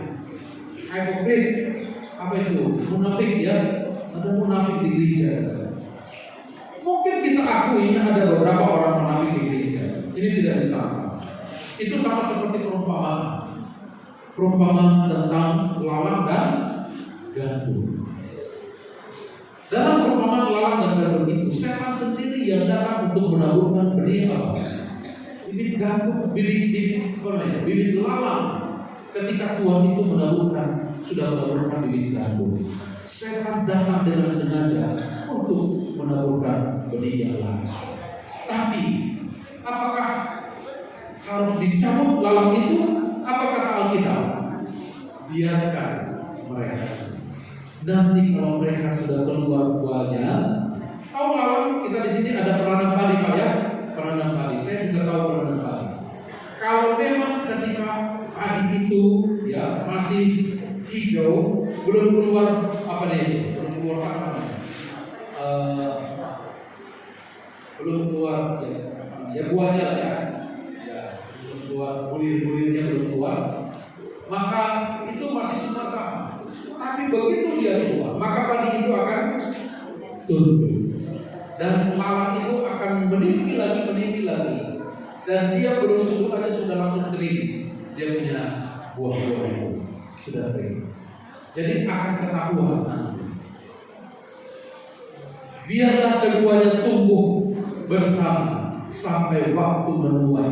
Hipokrit, apa itu? Munafik, ya. Ada munafik di gereja. Mungkin kita akui ada beberapa orang munafik di gereja. Ini tidak disangka. Itu sama seperti perumpamaan tentang lalang dan gandum. Dalam perumpamaan lalang dan gandum itu, setan sendiri yang datang untuk menaburkan benih apa? bibit gandum, bibit lalang. Ketika Tuhan itu sudah menaburkan bibit gandum, setan datang dengan sengaja untuk menaburkan benih yang lain. Tapi apakah harus dicabut lalang itu? Apa kata Alkitab? Biarkan mereka. Nanti kalau mereka sudah keluar buahnya, tahu lalang kita di sini ada peranam padi Pak ya, peranam padi. Saya juga tahu peranam padi. Kalau memang ketika padi itu ya masih hijau, belum keluar apa nih? Belum keluar apa? Belum keluar ya buahnya lah ya. Belum keluar, bulir-bulirnya belum keluar. Maka itu masih sama-sama. Tapi begitu dia keluar, maka padi itu akan tumbuh. Dan lalang itu akan meninggi lagi. Dan dia belum tumbuh aja sudah langsung kering. Dia punya buah-buah itu sudah kering. Jadi akan ketahuan nanti. Biarlah keduanya tumbuh bersama sampai waktu menuai.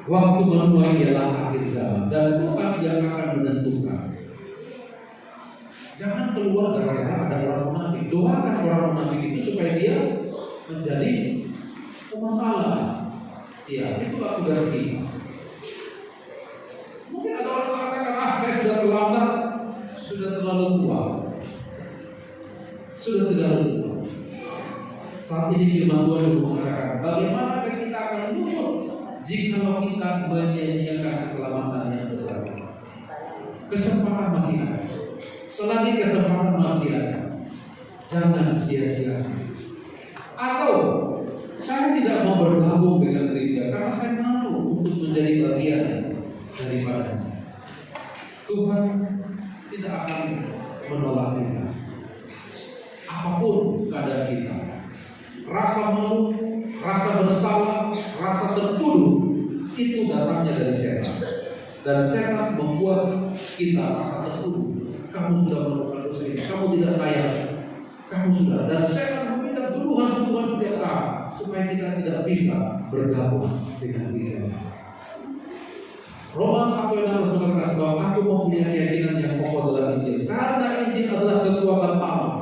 Waktu menuai ialah akhir zaman dan Tuhan yang akan menentukan. Jangan keluar gara-gara ada orang munafik. Doakan orang munafik itu supaya dia menjadi umat Allah. Ya, itulah tugas kita. Mungkin ada orang mengatakan, saya sudah terlambat, sudah terlalu tua. Sudah terlalu tua. Saat ini firman Tuhan juga mengatakan, bagaimana kita akan luput jika kita menyanyiakan keselamatan yang besar. Kesempatan masih ada. Selagi kesempatan masih ada, jangan sia-siakan. Atau saya tidak mau bergabung dengan gereja karena saya malu untuk menjadi bagian daripadanya. Tuhan tidak akan menolak kita. Apapun keadaan kita, rasa malu, rasa bersalah, rasa tertuduh itu datangnya dari setan. Dan setan membuat kita rasa tertuduh. Kamu sudah melakukan dosa ini, kamu tidak layak, kamu sudah. Dan setan meminta tuduhan-tuduhan setiap saat supaya kita tidak bisa bergabung dengan dia. Roma 1:16 berkata bahwa aku mempunyai keyakinan yang kokoh dalam Injil, karena Injil adalah kekuatan Allah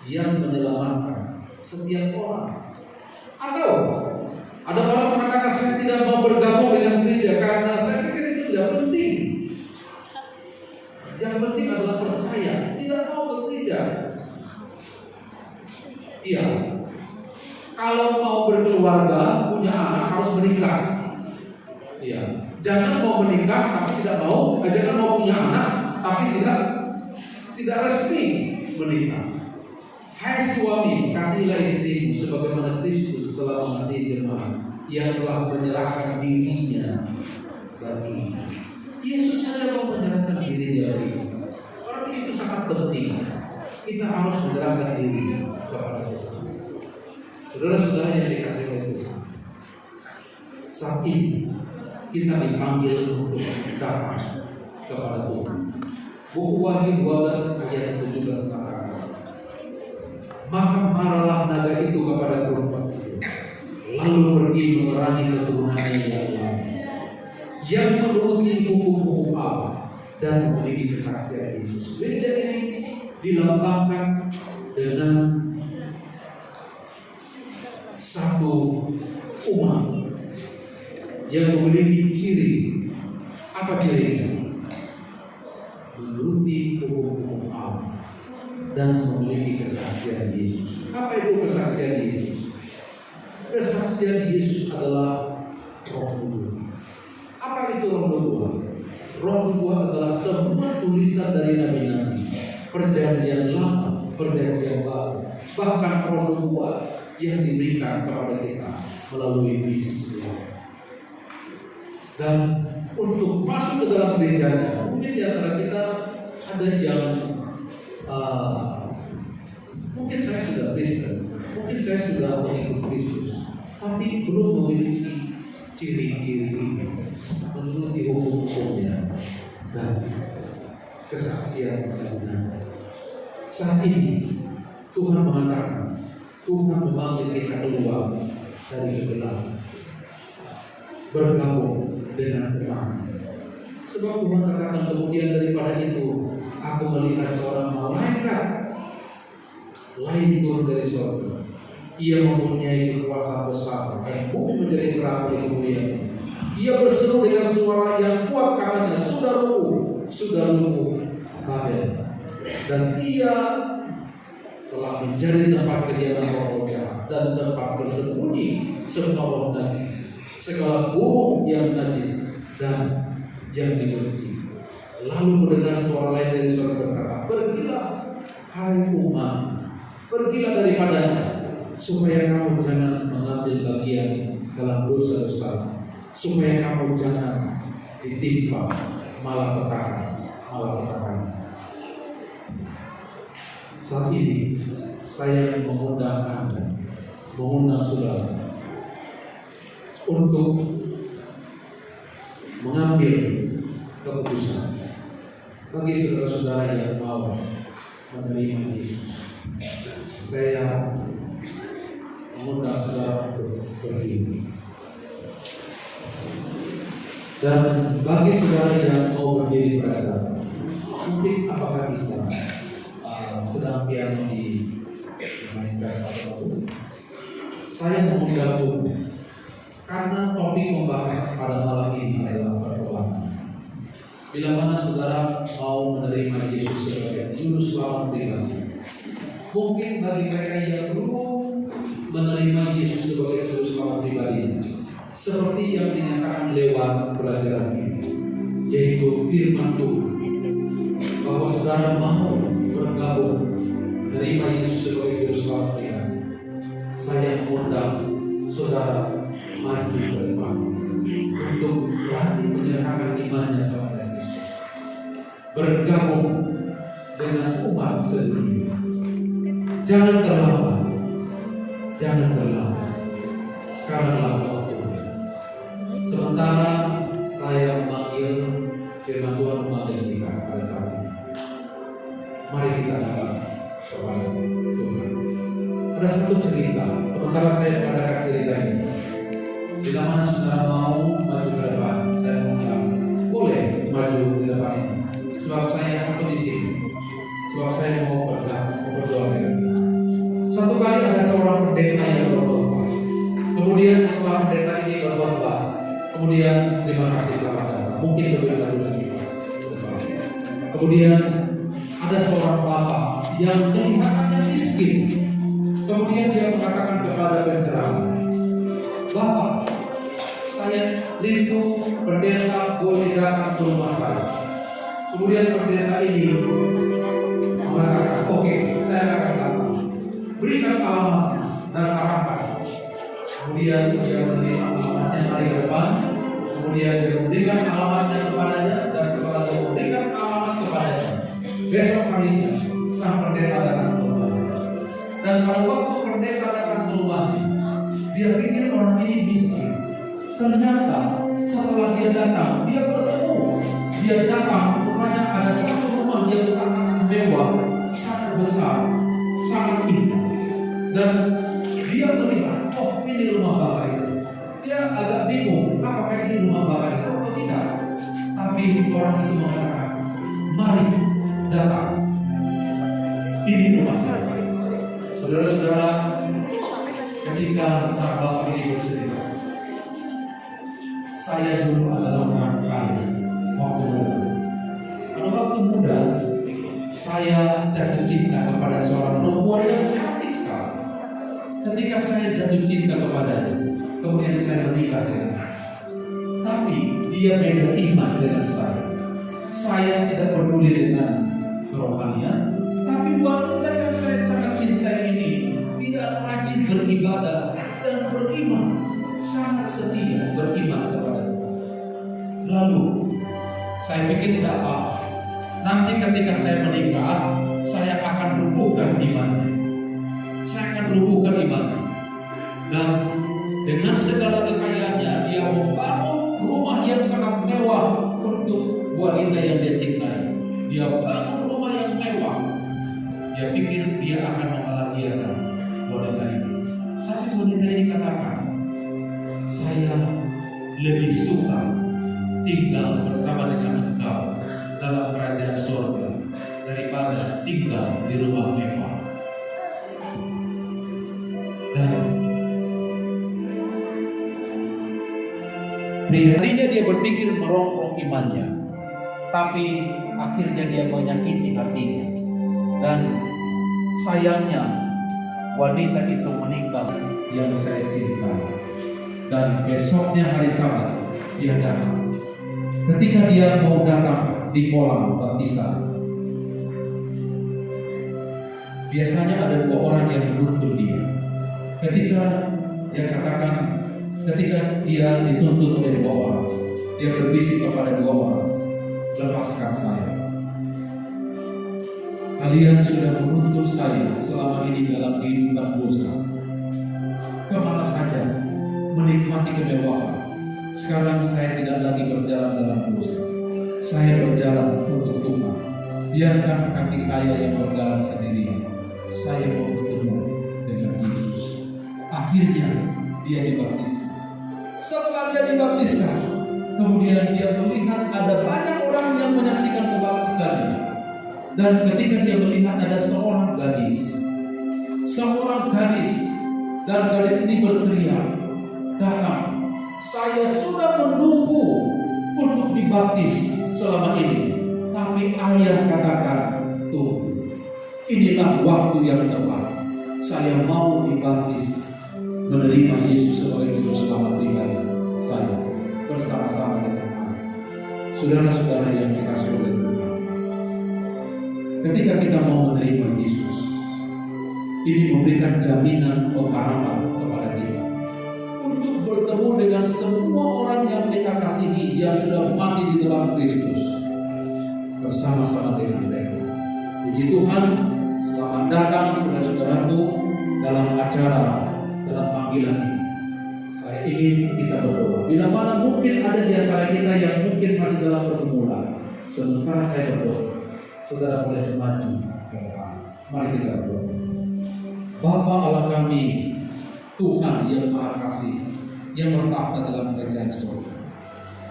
yang menyelamatkan setiap orang. Atau ada orang mengatakan saya tidak mau bergabung dengan gereja karena saya pikir itu tidak penting. Yang penting adalah percaya, tidak mau ke gereja. Iya. Kalau mau berkeluarga, punya anak harus menikah. Iya. Jangan mau menikah tapi tidak mau, jangan mau punya anak tapi tidak resmi menikah. Hai suami, kasihilah istrimu sebagaimana Kristus telah mengasihi jemaat yang telah menyerahkan dirinya bagi. Yesus saja mau menyerahkan dirinya bagi. Berarti itu sangat penting. Kita harus menyerahkan diri kepada Tuhan. Saudara-saudara yang dikasihi oleh Tuhan, saat ini kita dipanggil untuk datang kepada Tuhan. Buku Wahyu 12 ayat 17 mengatakan, maka marahlah naga itu kepada perempuan itu, lalu pergi memerangi keturunannya yang lain, yang menuruti hukum-hukum Allah dan memiliki kesaksian Yesus. Gereja ini dilambangkan dengan satu umat yang memiliki ciri. Apa cirinya? Menuruti hukum-hukum Allah dan memiliki kesaksian Yesus. Apa itu kesaksian Yesus? Kesaksian Yesus adalah Roh Kudus. Apa itu Roh Kudus? Roh Kudus adalah semua tulisan dari nabi-nabi, perjanjian lama, perjanjian baru, bahkan Roh Kudus yang diberikan kepada kita melalui Yesus Kristus. Dan untuk masuk ke dalam gerejanya, mungkin di antara kita ada yang mungkin saya sudah Kristen, mungkin saya sudah mengikut Kristus, tapi belum memiliki ciri-ciri ini, menuruti hukum-hukumnya dan kesaksian kebenaran. Saat ini Tuhan mengatakan, Tuhan memanggil kita keluar dari kegelapan. bergabung dengan Tuhan. Sebab Tuhan katakan kemudian daripada itu, aku melihat seorang malaikat lain turun dari surga. Ia mempunyai kekuasaan besar dan bumi menjadi terang oleh kemuliaan. Ia berseru dengan suara yang kuat katanya, sudah lumpuh Babel. Dan ia telah menjadi tempat kediaman roh jahat dan tempat bersembunyi semua roh najis, segala burung yang najis dan yang dibenci. Lalu mendengar suara lain dari surga berkata, pergilah hai umat, pergilah daripadanya, supaya kamu jangan mengambil bagian dalam dosa-dosa, supaya kamu jangan ditimpa malapetaka. Saat ini saya mengundang Anda, mengundang saudara untuk mengambil keputusan bagi saudara-saudara yang mau menerima Yesus. Saya mengundang saudara untuk berdiri. Dan bagi saudara yang mau berdiri berasa, mungkin apakah bisa sedang piano dimainkan atau saya mengundang karena topik membahas pada malam ini adalah pertolongan. Bila mana saudara mau menerima Yesus sebagai juru selamat pribadi, mungkin bagi mereka yang belum menerima Yesus sebagai juru selamat pribadi, seperti yang dinyatakan lewat pelajaran ini, yaitu firman Tuhan, bahwa saudara mau bergabung menerima Yesus sebagai juru selamat pribadi, saya mengundang saudara maju ke depan untuk berani menyerahkan imannya kepada Yesus, bergabung dengan umat sedunia. Jangan terlambat, sekaranglah waktunya. Sementara saya memanggil firman Tuhan, memanggil kita pada saat ini, mari kita datang kepada Tuhan. Ada satu cerita, sementara saya mengadakan cerita ini, bila mana saudara mau maju ke depan, saya mengundang, boleh maju ke depan ini, sebab saya akan di sini, sebab saya mau berdoa dengan kita. Satu kali ada seorang pendeta yang berkhotbah. Kemudian setelah pendeta ini berkhotbah, kemudian terima kasih selamat datang. Mungkin lebih maju lagi. Kemudian ada seorang bapak yang kelihatannya miskin. Kemudian dia mengatakan kepada penceramah, Bapak, saya rindu pendeta boleh datang ke rumah saya. Kemudian pendeta ini mengatakan, oke, saya akan datang. Berikan alamat dan arahkan. Kemudian dia menerima alamatnya hari ke depan. Kemudian dia memberikan alamatnya kepadanya, dan setelah dia memberikan alamat kepadanya, besok harinya sang pendeta datang ke rumahnya. Dan pada waktu pendeta datang ke rumahnya, dia pikir orang ini miskin. Ternyata setelah dia datang, dia bertemu. Dia datang, rupanya ada satu rumah yang sangat mewah, sangat besar, sangat indah. Dan dia melihat, oh ini rumah bapak itu. Dia agak bingung, apakah ini rumah bapak itu atau tidak. Tapi orang itu mengatakan, mari datang, ini rumah saya. Saudara-saudara, ketika sang bapak ini bercerita, saya dulu adalah orang kaya waktu muda. Pada waktu muda, saya jatuh cinta kepada seorang perempuan yang cantik sekali. Ketika saya jatuh cinta kepadanya, kemudian saya menikah dengannya. Tapi dia beda iman dengan saya. Saya tidak peduli dengan kerohanian, tapi wanita yang saya sangat cintai ini, dia rajin beribadah dan beriman, sangat setia beriman kepada Tuhan. Lalu saya pikir tidak apa-apa. Nanti ketika saya menikah, saya akan rubuhkan imannya. Saya akan rubuhkan imannya. Dan dengan segala kekayaannya, dia membangun rumah yang sangat mewah untuk wanita yang dia cintai. Dia bangun rumah yang mewah. Dia pikir dia akan membahagiakan wanita ini. Tapi wanita ini katakan, saya lebih suka tinggal bersama dengan engkau dalam kerajaan surga daripada tinggal di rumah mewah. Dan tadinya dia berpikir merongrong imannya, tapi akhirnya dia menyakiti hatinya. Dan sayangnya wanita itu meninggal yang saya cinta. Dan besoknya hari Sabat dia datang. Ketika dia mau datang di kolam baptisan, biasanya ada dua orang yang menuntut dia. Ketika dia dituntut oleh dua orang, dia berbisik kepada dua orang, lepaskan saya. Kalian sudah menuntut saya selama ini dalam kehidupan dosa, kemana saja menikmati kemewahan. Sekarang saya tidak lagi berjalan dalam dosa, saya berjalan untuk Tuhan. Biarkan kaki saya yang berjalan sendirian. Saya mau bertemu dengan Yesus. Akhirnya dia dibaptiskan. Setelah dia dibaptiskan, kemudian dia melihat ada banyak orang yang menyaksikan kebaptisannya. Dan ketika dia melihat ada seorang gadis, dan gadis ini berteriak, datang, saya sudah menunggu untuk dibaptis selama ini, tapi ayah katakan, tuh, inilah waktu yang tepat, saya mau dibaptis, menerima Yesus sebagai juru selamat pribadi saya bersama-sama dengan ayah. Saudara-saudara yang dikasihi oleh Tuhan, ketika kita mau menerima Yesus, ini memberikan jaminan pengharapan kepada kita untuk bertemu dengan semua orang yang kita kasihi yang sudah mati di dalam Kristus, bersama-sama dengan mereka. Puji Tuhan, selamat datang saudara-saudaraku dalam acara, dalam panggilan ini. Saya ingin kita berdoa. Bila mana mungkin ada di antara kita yang mungkin masih dalam pergumulan, sementara saya berdoa, saudara boleh maju ke depan. Mari kita berdoa. Bapa Allah kami, Tuhan yang Maha Kasih, yang bertahta dalam kerajaan surga.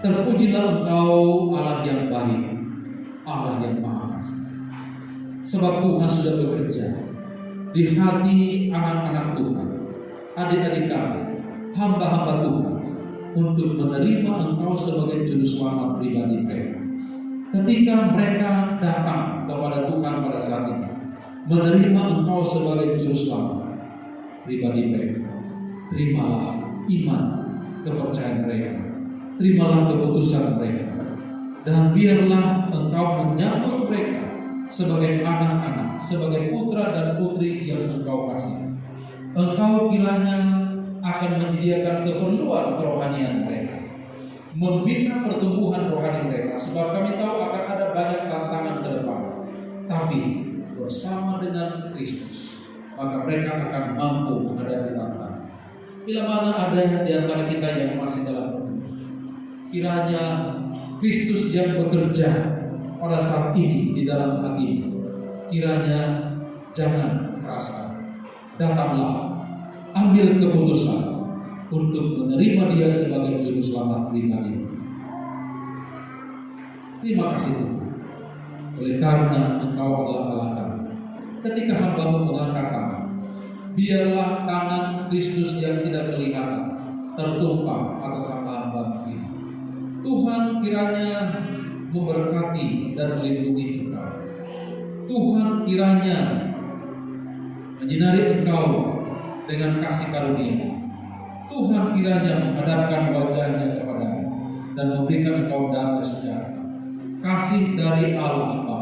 Terpujilah Engkau, Allah yang baik, Allah yang Maha Kasih. Sebab Tuhan sudah bekerja di hati anak-anak Tuhan, adik-adik kami, hamba-hamba Tuhan, untuk menerima Engkau sebagai juru selamat pribadi mereka. Ketika mereka datang kepada Tuhan pada saat ini, menerima Engkau sebagai juru selamat pribadi mereka, terimalah iman kepercayaan mereka, terimalah keputusan mereka, dan biarlah Engkau menyambut mereka sebagai anak-anak, sebagai putra dan putri yang Engkau kasih. Engkau kiranya akan menyediakan keperluan kerohanian mereka, membina pertumbuhan rohani mereka, sebab kami tahu akan ada banyak tantangan ke depan. Tapi bersama dengan Kristus, maka mereka akan mampu menghadapi tantangan. Bila mana ada di antara kita yang masih dalam pergumulan, kiranya Kristus yang bekerja pada saat ini di dalam hati, kiranya jangan keraskan. Datanglah, ambil keputusan untuk menerima Dia sebagai juru selamat pribadi. Terima kasih Tuhan, oleh karena Engkau adalah Allah kami. Ketika hamba-Mu mengangkat tangan, biarlah tangan Kristus yang tidak kelihatan tertumpah atas hamba-Mu ini. Tuhan kiranya memberkati dan melindungi Engkau. Tuhan kiranya menyinari Engkau dengan kasih karunia. Tuhan kiranya menghadapkan wajahnya kepadamu dan memberikan Engkau damai sejahtera. Kasih dari Allah Bapa,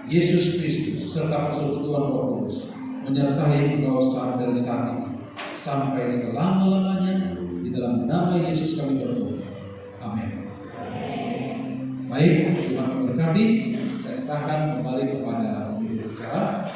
Yesus Kristus, serta persekutuan Roh Kudus menyertai Engkau dari saat ini sampai selama-lamanya. Di dalam nama Yesus kami berdoa. Amin. Baik, Tuhan memberkati. Saya serahkan kembali kepada pemimpin acara.